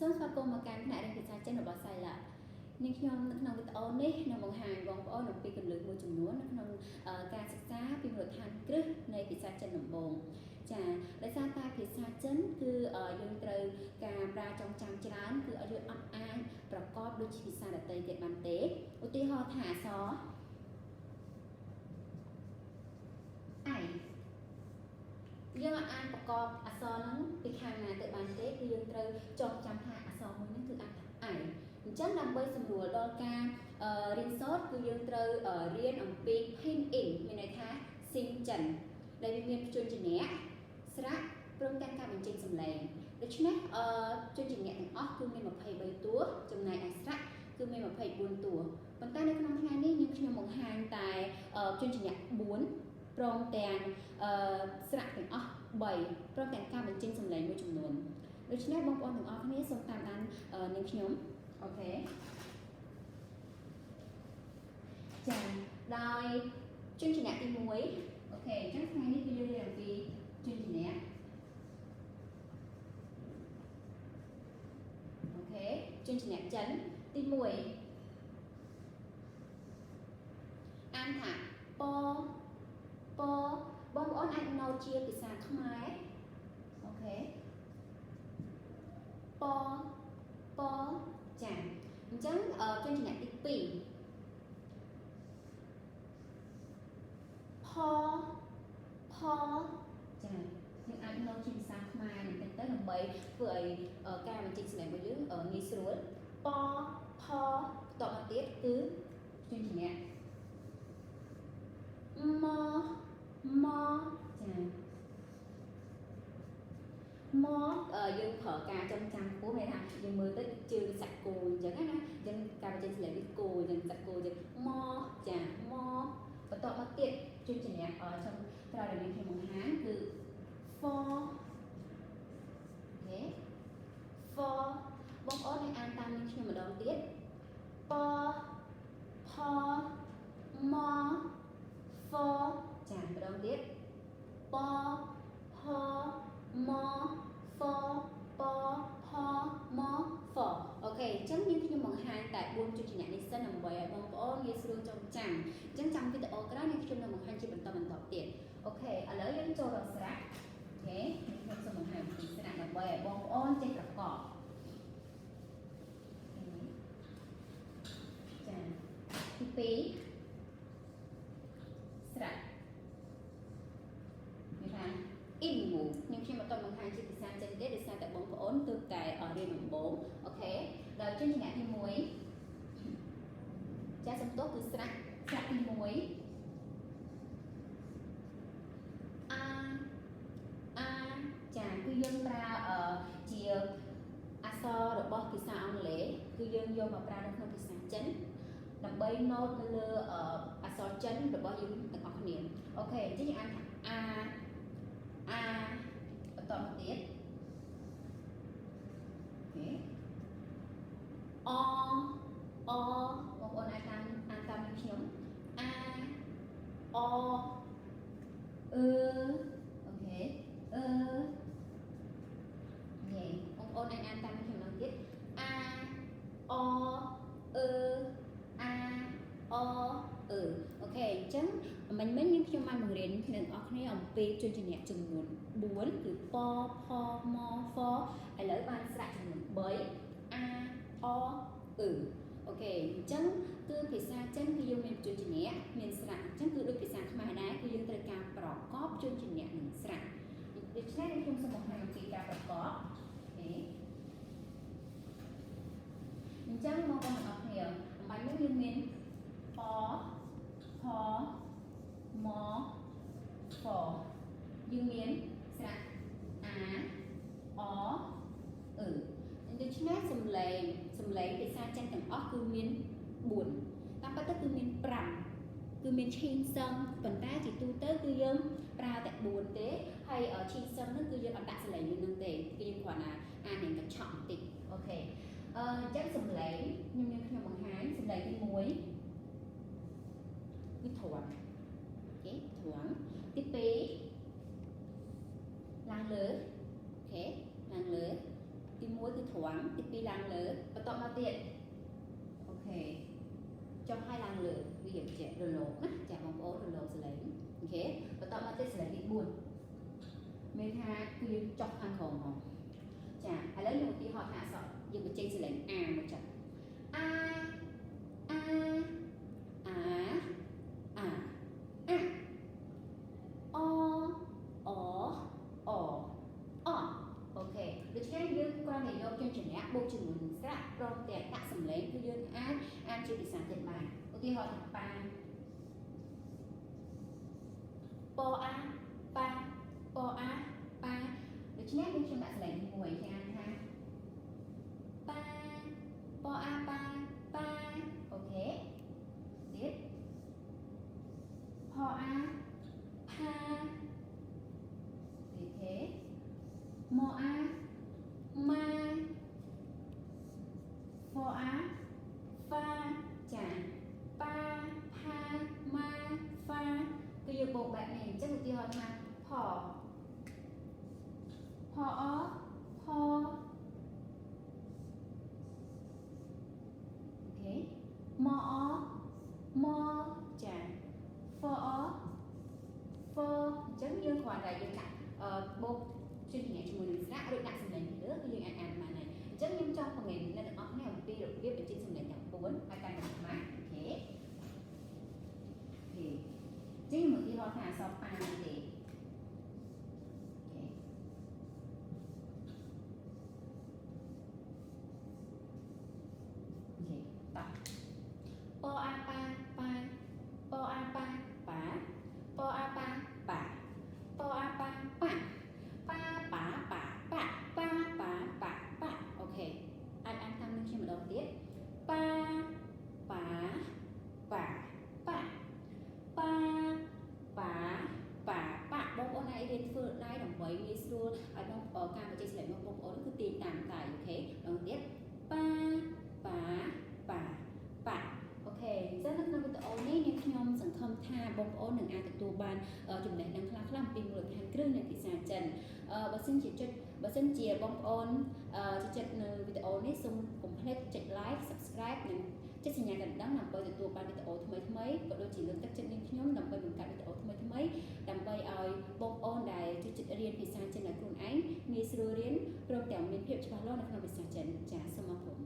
សូមស្វាគមន៍មកកាន់ផ្នែកភាសាចិនរបស់សាយឡានាងខ្ញុំនៅក្នុងវីដេអូនេះនឹងបង្ហាញបងប្អូនអំពីគន្លឹះមួយចំនួននៅក្នុងការសិក្សាពីមូលដ្ឋានគ្រឹះនៃភាសាចិនដំបូងចាដោយសារតែភាសាចិនគឺយើងត្រូវការប្រើចងចាំច្រើនគឺយើងអត់អាចប្រកបដូចជាភាសាដទៃទៀតបានទេឧទាហរណ៍ថាអក្សរអៃយើងអាចប្រកបអក្សរហ្នឹងពីខាងណាទៅបានទេគឺយើងត្រូវចងចាំថាអក្សរមួយហ្នឹងគឺអក្សរអៃអញ្ចឹងដើម្បីសម្រួលដល់ការរៀនសូត្រគឺយើងត្រូវរៀនអំពី Pin In មានន័យថាស៊ីងចិនដែលវាមានជួនជាអ្នកស្រៈព្រមទាំងការបញ្ចេញសំឡេងដូច្នេះជួនជាអ្នកទាំងអស់គឺមាន23តួចំណែកឯស្រៈគឺមាន24តួប៉ុន្តែនៅក្នុងថ្ងៃនេះយើងខ្ញុំបង្ហាញតែជួនជាអ្នក4ព្រមទាំងស្រៈទាំងអស់3ព្រមទាំងការបញ្ចេញសំឡេងមួយចំនួនដូច្នេះបងប្អូនទាំងអស់គ្នាសូមតាមដាននាងខ្ញុំអូខេចាដោយជនជាអ្នកទី1អូខេអញ្ចឹងថ្ងៃនេះគឺយើងរៀនអំពីជនជាអ្នកអូខេជនជាអ្នកចិនទី1អានថាពបងប្អូនអាចណូតជាភាសាខ្មែរអូខេពចាអញ្ចឹងជនជាអ្នកទី2ផចាយើងអាចណូតជាភាសាខ្មែរបន្តិចទៅដើម្បីធ្វើឲ្យការបញ្ចេញសំឡេងរបស់យើងងាយស្រួលផតមកទៀតគឺជនជាអ្នកមកចាមកយើងប្រើការចងចាំខ្ពស់មានថាយើងមើលទៅជើងសាក់គោអញ្ចឹងណាអញ្ចឹងការបញ្ចេញសំឡេងវាគោអញ្ចឹងសាក់គោអញ្ចឹងមកចាមកបន្តមកទៀតជួយជំនះtrongក្រោយដែលខ្ញុំបង្ហាញគឺ for អូខេ for បងប្អូនឲ្យអានតាមនាងខ្ញុំម្ដងទៀតផមក for ចាម្ដងទៀតផមក for មក for អូខេអញ្ចឹងយើងខ្ញុំបង្ហាញតែ4ជំនះនេះសិនដើម្បីឲ្យបងប្អូនងាយស្រួលចងចាំអញ្ចឹងចាំវីដេអូក្រោយយើងខ្ញុំនឹងបង្ហាញជាបន្តទៀតអូខេឥឡូវយើងចូលដល់ស្រៈអូខេខ្ញុំសូមបង្ហាញពីស្រៈដើម្បីឲ្យបងប្អូនចេះប្រកបចាទី2ស្រៈមានថា in ខ្ញុំបន្តបង្ហាញជាភាសាចិនទេដោយសារតែបងប្អូនទើបតែរៀនដំបូងអូខេដល់ជំនះទី1ចាសំទោសគឺស្រៈទី1អាចាគឺយើងប្រើជាអក្សររបស់ភាសាអង់គ្លេសគឺយើងយកមកប្រើនៅក្នុងភាសាចិនដើម្បីណូតនៅលើអក្សរចិនរបស់យើងទាំងអស់គ្នាអូខេអញ្ចឹងយើងអានថាបន្តមកទៀតអូខេបងប្អូនអានតាមខ្ញុំអូអូខេយេបងប្អូនអានតាមខ្ញុំម្ដងទៀតអូអូខេអញ្ចឹងមិញយើងខ្ញុំបានបង្រៀនអ្នកនរគ្នាអំពីជនជាអ្នកចំនួន4គឺផមហ្វឥឡូវបានស្រៈចំនួន3អូខេអញ្ចឹងគឺភាសាចិនគឺយើងមានជនជាអ្នកមានស្រៈអញ្ចឹងគឺដូចភាសាខ្មែរដែរគឺយើងត្រូវការប្រកបជនជាអ្នកនិងស្រៈដូច្នេះខ្ញុំសូមបង្ហាញអំពីការប្រកបអូខេអញ្ចឹងមកបងប្អូនគ្នាអំបញ្ញយើងមានផមហ្វយើងមានស្រៈដូច្នេះសំឡេងភាសាចិនទាំងអស់គឺមាន4តាមពិតទៅគឺមាន5គឺមានឈីងសឹងប៉ុន្តែជាទូទៅគឺយើងប្រើតែ4ទេហើយឈីងសឹងហ្នឹងគឺយើងអត់ដាក់សំឡេងនឹងទេគឺយើងគ្រាន់តែអាននឹងកញ្ឆក់បន្តិចអូខេអញ្ចឹងសំឡេងខ្ញុំបង្ហាញសំឡេងទី1គឺធន់អូខេធន់ទី2ឡើងលើអូខេឡើងលើទី1គឺធន់ quán thì pi lang lỡ và tọt mà tiện ok cho hai lang lỡ vì điểm trẻ đồ lỗ nè chả bóng ố đồ lỗ sẽ lấy ok và tọt mà tiện sẽ lấy bị buồn mình ha cứ dùng chọc hàng khổng không chả hãy lấy một tí họ hạ sợ dùng cái trên sẽ lấy một chặt a a à à à o o o o okដូច្នេះយើងគ្រាន់តែយកជើងជំនះបូកជាមួយនឹងស្រៈព្រមទាំងដាក់សម្លេងគឺយើងអាចជាភាសាទៀតបានឧទាហរណ៍ថាប៉ាពអាប៉ាពអាប៉ាដូច្នេះយើងខ្ញុំដាក់សម្លេងមួយយ៉ាងថាប៉ាពអាប៉ាប៉ាអូខេទៀតផអាផាអូខេម៉អាម៉ាហ្វអាហ្វាចាប៉ាផាម៉ាហ្វាគឺយើងបូកបែបនេះអញ្ចឹងឧទាហរណ៍ថាផផអផអូខេម៉អម៉ចាហ្វអហ្វអញ្ចឹងយើងគ្រាន់តែយើងដាក់បូកជាជំនាញជាមួយនឹងស្រៈឬដាក់សម្លេងពីលើគឺយើងអាចអានបានហើយអញ្ចឹងខ្ញុំចង់បង្រៀនអ្នកទាំងអស់គ្នាអំពីរបៀបបញ្ចេញសម្លេងទាំង4ឲ្យកាន់តែស្មាតអូខេជាងឧទាហរណ៍ថាអក្សរប៉ានេះទេប៉ាពអាប៉ាប៉ាពអាប៉ាប៉ាពអាប៉ាប៉ាពអាប៉ាប៉ាប៉ាប៉ាប៉ាប៉ាប៉ាប៉ាប៉ាប៉ាអូខេអាចអានតាមនឹងខ្ញុំម្ដងទៀតប៉ាប៉ាប៉ាប៉ាប៉ាប៉ាប៉ាប៉ាបងប្អូនអាចរៀនធ្វើដែរដើម្បីងាយស្រួលឲ្យបងប្អូនការបញ្ចេញសម្លេងរបស់បងប្អូនគឺទាញតាមដៃអូខេដល់ទៀតប៉ាប៉ាប៉ាប៉ាអូខេអញ្ចឹងនៅក្នុងវីដេអូនេះនាងខ្ញុំសង្ឃឹមថាបងប្អូននឹងអាចទទួលបានចំណេះដឹងខ្លះៗអំពីមូលដ្ឋានគ្រឹះនៃភាសាចិនបើសិនជាបងប្អូនចូលចិត្តនៅវីដេអូនេះសូមកុំភ្លេចចុច like subscribe និងចុចសញ្ញាកណ្ដឹងដើម្បីទទួលបានវីដេអូថ្មីៗក៏ដូចជាលើកទឹកចិត្តនាងខ្ញុំដើម្បីបង្កើតវីដេអូថ្មីៗដើម្បីឲ្យបងប្អូនដែលចូលចិត្តរៀនភាសាចិនដោយខ្លួនឯងងាយស្រួលរៀនព្រមទាំងមានភាពច្បាស់លាស់នៅក្នុងភាសាចិនចាសសូមអរគុណ